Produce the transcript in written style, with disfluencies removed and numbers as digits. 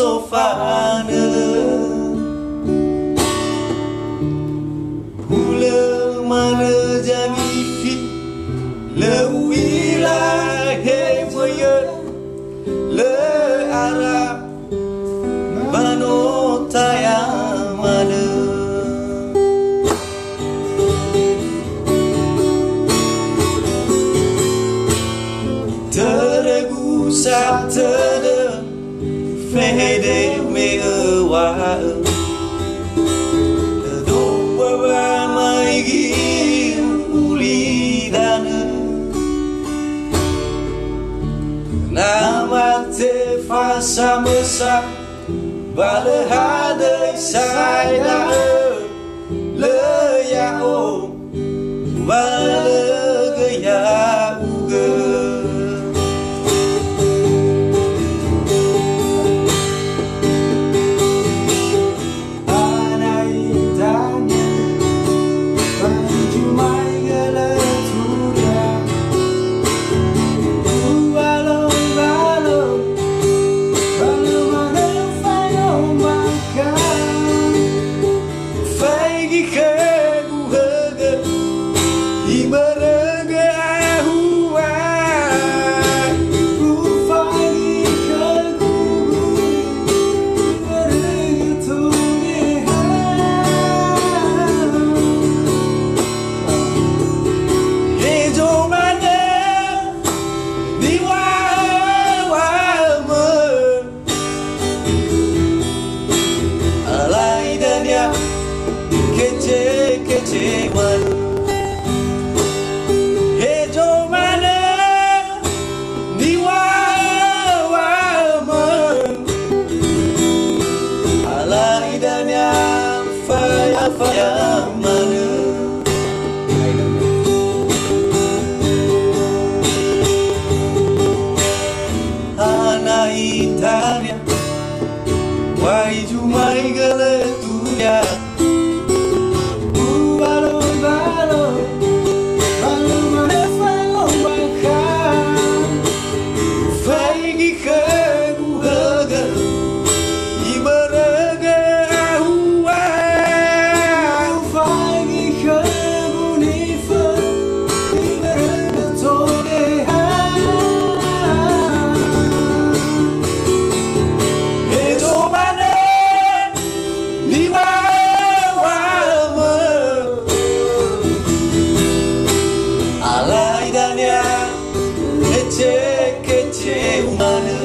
sofa는 hula mana jangi fi lewilahe moye le arab banotaya mana teregu satede fede me wa do wa mai gi ulidana namate fa samesa bale hade saida le ya o bale ge ya uge Italia, why you my girl to ya? Balon, balon, balon, mana falon bakal, fagi ke buhaga, ibaraga huwa, fagi ke bunifa, ibaraga toleha. Kece humana